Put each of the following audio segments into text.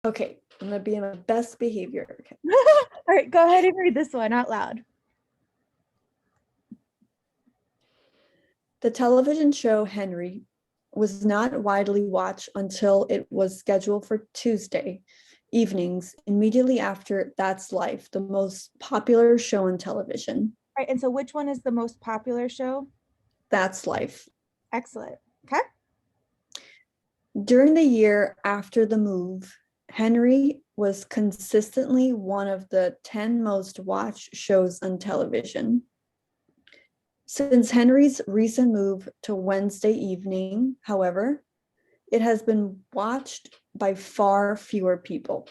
Okay, I'm gonna be in my best behavior. Okay. All right, go ahead and read this one out loud. The television show Henry was not widely watched until it was scheduled for Tuesday evenings, immediately after That's Life, the most popular show on television. All right, and so which one is the most popular show? That's Life. Excellent. Okay. During the year after the move, Henry was consistently one of the 10 most watched shows on television. Since Henry's recent move to Wednesday evening, however, it has been watched by far fewer people.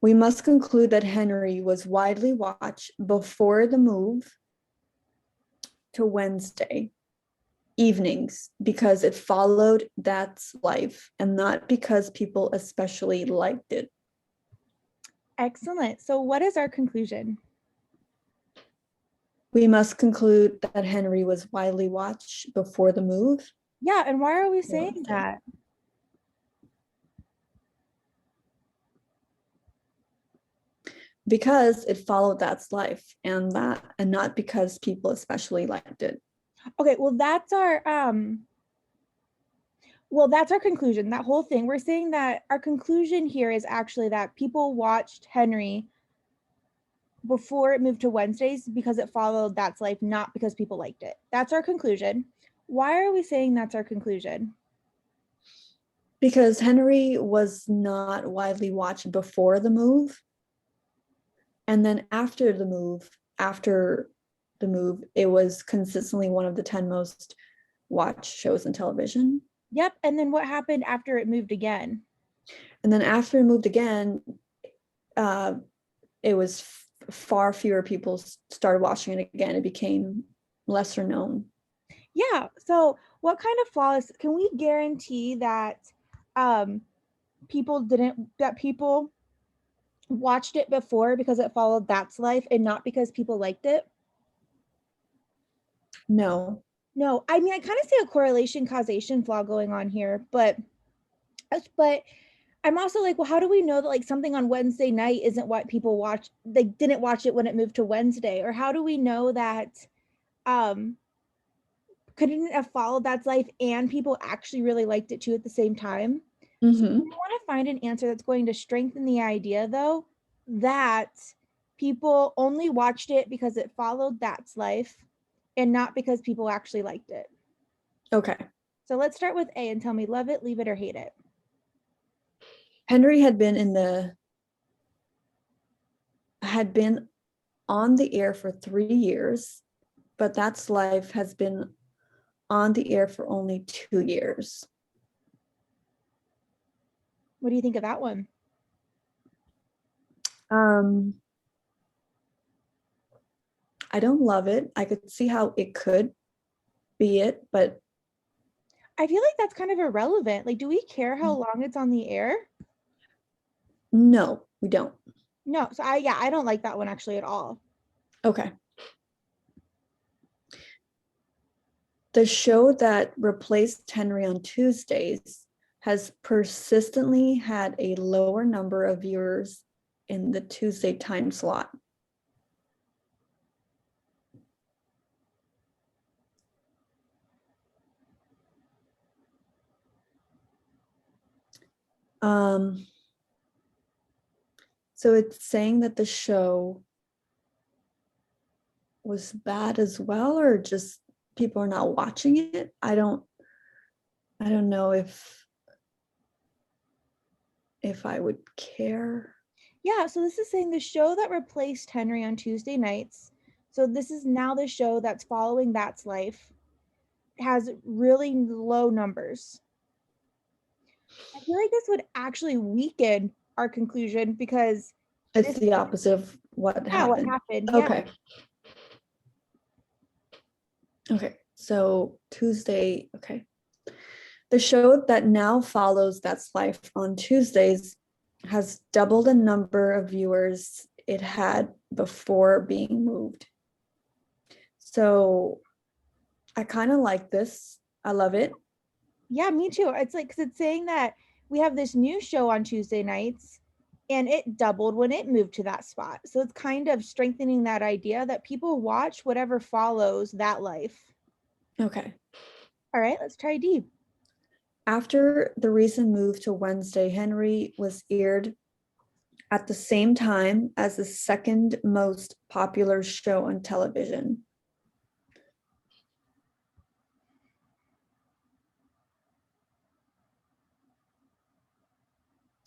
We must conclude that Henry was widely watched before the move to Wednesday evenings because it followed That's Life and not because people especially liked it. Excellent. So what is our conclusion? We must conclude that Henry was widely watched before the move. Yeah, and why are we saying that? Because it followed That's Life and not because people especially liked it. Okay, well that's our conclusion. That whole thing. We're saying that our conclusion here is actually that people watched Henry before it moved to Wednesdays because it followed That's Life, not because people liked it. That's our conclusion. Why are we saying that's our conclusion? Because Henry was not widely watched before the move. And then after the move, it was consistently one of the 10 most watched shows on television. Yep. And then what happened after it moved again? And then after it moved again, it was far fewer people started watching it again. It became lesser known. Yeah. So what kind of flaws can we guarantee that people watched it before because it followed That's Life and not because people liked it? No. No, I mean I kind of see a correlation causation flaw going on here, but I'm also like, well, how do we know that like something on Wednesday night isn't what people watch? They didn't watch it when it moved to Wednesday, or how do we know that um couldn't it have followed That's Life and people actually really liked it too at the same time? So we want to find an answer that's going to strengthen the idea, though, that people only watched it because it followed That's Life and not because people actually liked it. Okay. So let's start with A and tell me love it, leave it, or hate it. Henry had been on the air for 3 years, but That's Life has been on the air for only 2 years. What do you think of that one? I don't love it. I could see how it could be it, but I feel like that's kind of irrelevant. Like, do we care how long it's on the air? no, we don't. No. So I don't like that one actually at all. Okay. The show that replaced Henry on Tuesdays has persistently had a lower number of viewers in the Tuesday time slot. So it's saying that the show was bad as well, or just people are not watching it. I don't know if I would care. Yeah, so this is saying the show that replaced Henry on Tuesday nights. So this is now the show that's following That's Life, has really low numbers. I feel like this would actually weaken our conclusion because It's the opposite of what happened. Yeah. Okay. Okay. So Tuesday, okay. The show that now follows That's Life on Tuesdays has double the number of viewers it had before being moved. So I kind of like this. I love it. Yeah, me too. It's like, because it's saying that we have this new show on Tuesday nights and it doubled when it moved to that spot. So it's kind of strengthening that idea that people watch whatever follows that life. Okay. All right, let's try D. After the recent move to Wednesday, Henry was aired at the same time as the second most popular show on television.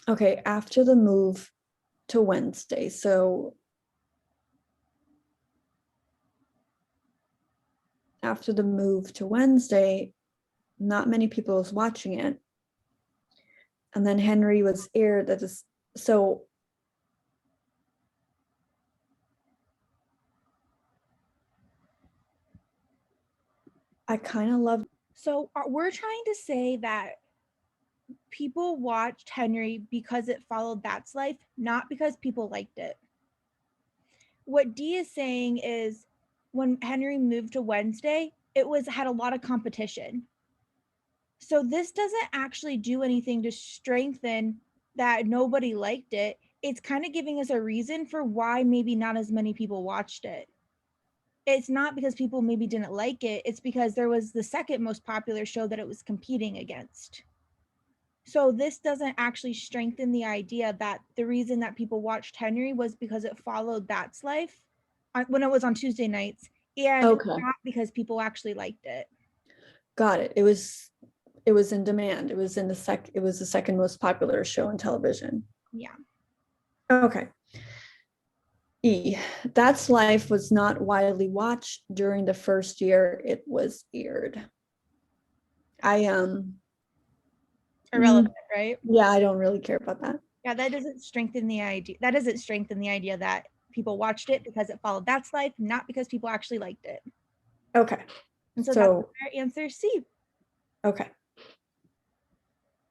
Okay, after the move to Wednesday. So after the move to Wednesday, not many people was watching it. And then Henry was aired at this. So I kind of love. So we're trying to say that people watched Henry because it followed That's Life, not because people liked it. What D is saying is when Henry moved to Wednesday, it had a lot of competition. So this doesn't actually do anything to strengthen that nobody liked it. It's kind of giving us a reason for why maybe not as many people watched it. It's not because people maybe didn't like it. It's because there was the second most popular show that it was competing against. So this doesn't actually strengthen the idea that the reason that people watched Henry was because it followed That's Life when it was on Tuesday nights, and Okay, not because people actually liked it. got it. It was in demand. It was the second most popular show on television. Yeah. Okay. E. That's Life was not widely watched during the first year it was aired. Irrelevant, right? Yeah, I don't really care about that. Yeah, that doesn't strengthen the idea. That doesn't strengthen the idea that people watched it because it followed That's Life, not because people actually liked it. Okay. And so that's So, our answer C. okay.